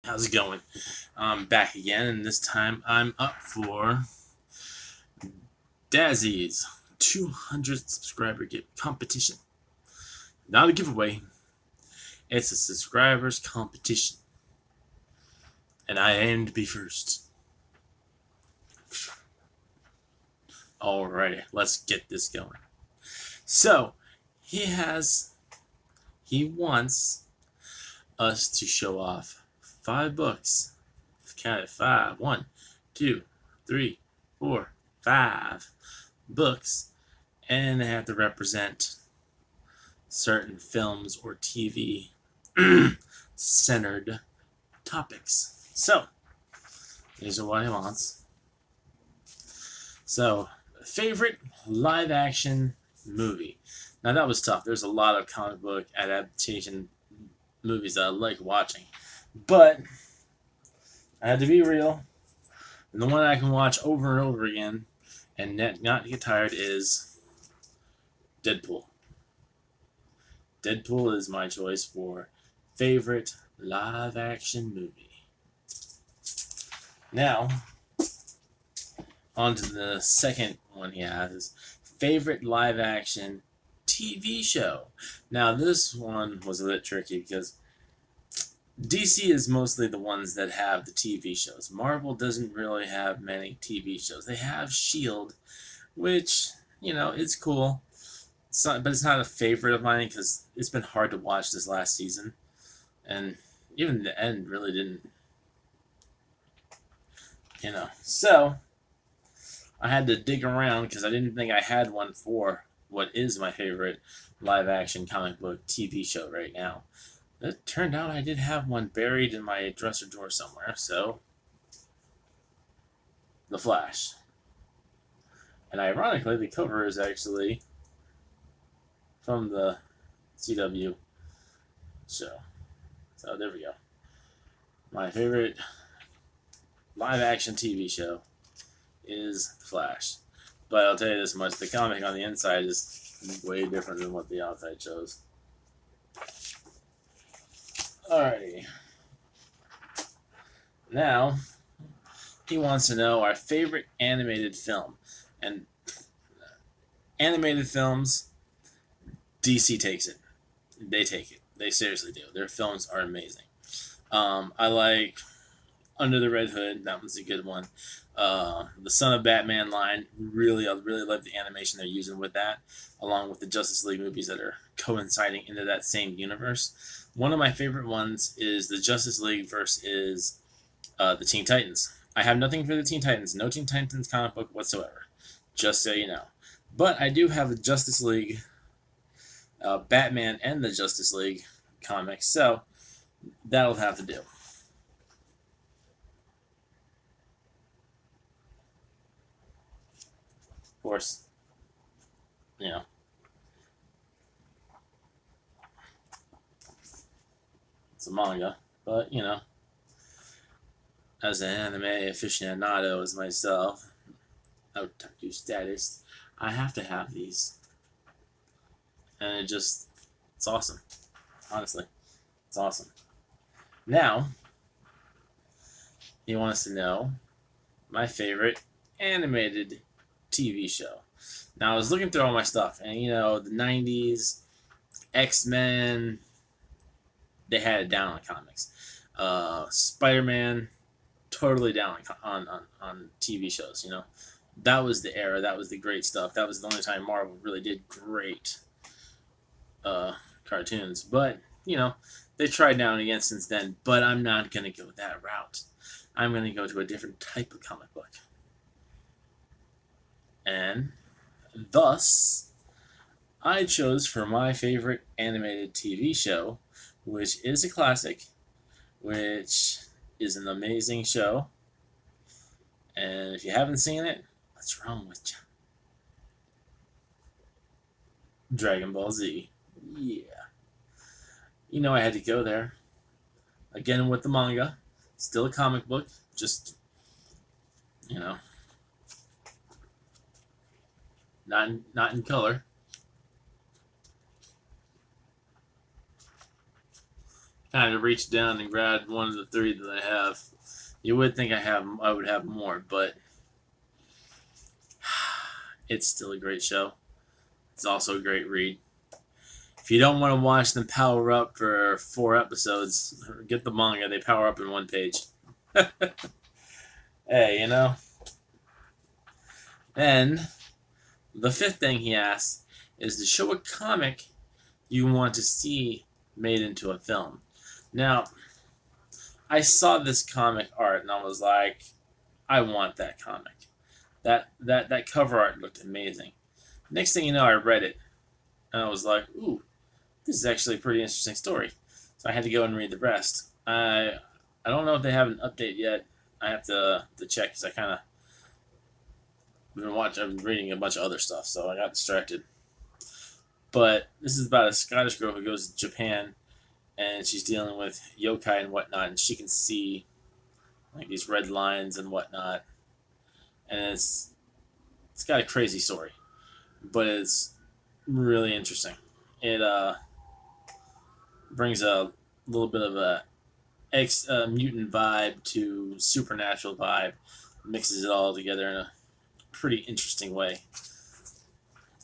How's it going? I'm back again, and this time I'm up for Dazzie's 200 subscriber competition. Not a giveaway, it's a subscribers competition. And I aim to be first. Alrighty, let's get this going. So, he wants us to show off 5 books. Count it 5. 1, 2, 3, 4, 5 books, and they have to represent certain films or TV centered topics. So, these are what he wants. So, favorite live action movie. Now, that was tough. There's a lot of comic book adaptation movies that I like watching. But I had to be real. And the one I can watch over and over again and not get tired is Deadpool. Deadpool is my choice for favorite live action movie. Now, on to the second one he has is favorite live action TV show. Now, this one was a bit tricky because DC is mostly the ones that have the TV shows. Marvel doesn't really have many TV shows. They have S.H.I.E.L.D., which, it's cool. But it's not a favorite of mine because it's been hard to watch this last season. And even the end really didn't, So, I had to dig around because I didn't think I had one for what is my favorite live-action comic book TV show right now. It turned out I did have one buried in my dresser drawer somewhere, so The Flash. And ironically, the cover is actually from the CW show. So there we go. My favorite live-action TV show is The Flash. But I'll tell you this much, the comic on the inside is way different than what the outside shows. Alrighty. Now, he wants to know our favorite animated film. And animated films, DC takes it. They take it. They seriously do. Their films are amazing. I like Under the Red Hood. That one's a good one. The Son of Batman line. I really love the animation they're using with that, along with the Justice League movies that are coinciding into that same universe. One of my favorite ones is the Justice League versus the Teen Titans. I have nothing for the Teen Titans. No Teen Titans comic book whatsoever. Just so you know. But I do have the Justice League, Batman, and the Justice League comics. So that'll have to do. Of course, it's a manga, but, as an anime aficionado as myself, otaku status, I have to have these. And it's awesome. Honestly, it's awesome. Now, he wants to know my favorite animated TV show. Now, I was looking through all my stuff, and, the 90s, X-Men, they had it down on comics. Spider-Man, totally down on TV shows, That was the era. That was the great stuff. That was the only time Marvel really did great cartoons. But, they tried now and again since then. But I'm not going to go that route. I'm going to go to a different type of comic book. And thus, I chose for my favorite animated TV show, which is a classic, which is an amazing show. And if you haven't seen it, what's wrong with you? Dragon Ball Z. Yeah. I had to go there. Again with the manga. Still a comic book. Just, not in color. kind of reached down and grabbed one of the three that I have. You would think I would have more, but it's still a great show. It's also a great read. If you don't want to watch them power up for 4 episodes, get the manga. They power up in 1 page. Hey, you know. Then, the 5th thing he asks is to show a comic you want to see made into a film. Now, I saw this comic art and I was like, I want that comic. That cover art looked amazing. Next thing you know, I read it and I was like, ooh, this is actually a pretty interesting story. So I had to go and read the rest. I don't know if they have an update yet. I have to check because I kind of I've been reading a bunch of other stuff, so I got distracted. But this is about a Scottish girl who goes to Japan, and she's dealing with yokai and whatnot, and she can see like these red lines and whatnot, and it's got a crazy story, but it's really interesting. It brings a little bit of a mutant vibe to supernatural vibe, mixes it all together in a pretty interesting way.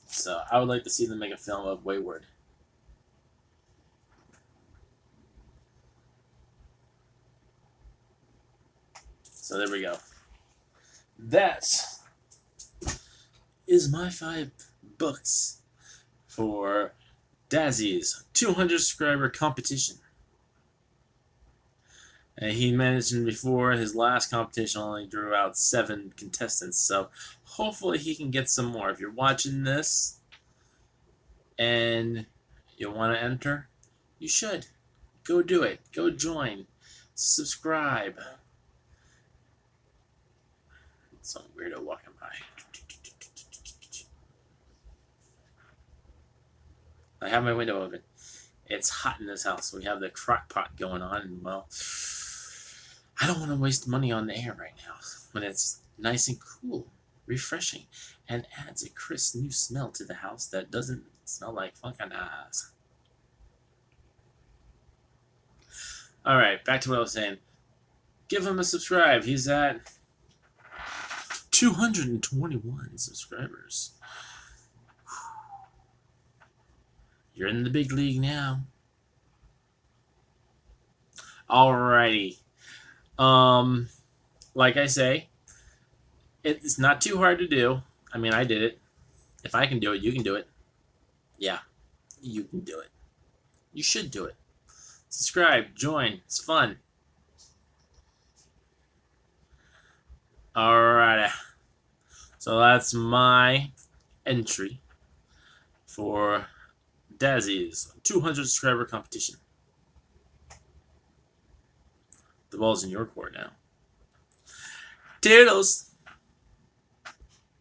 So I would like to see them make a film of Wayward. So there we go. That is my 5 books for Dazzie's 200 subscriber competition. And he mentioned before his last competition only drew out 7 contestants, so hopefully he can get some more. If you're watching this and you want to enter, you should. Go do it. Go join. Subscribe. Some weirdo walking by. I have my window open. It's hot in this house. We have the crock pot going on, and well, I don't want to waste money on the air right now when it's nice and cool, refreshing, and adds a crisp new smell to the house that doesn't smell like funkin' eyes. Alright, back to what I was saying. Give him a subscribe. He's at 221 subscribers. You're in the big league now. Alrighty. Like I say, it's not too hard to do. I mean, I did it. If I can do it, you can do it. Yeah, you can do it. You should do it. Subscribe, join. It's fun. Alright. So that's my entry for Dazzie's 200 subscriber competition. The ball's in your court now. Toodles!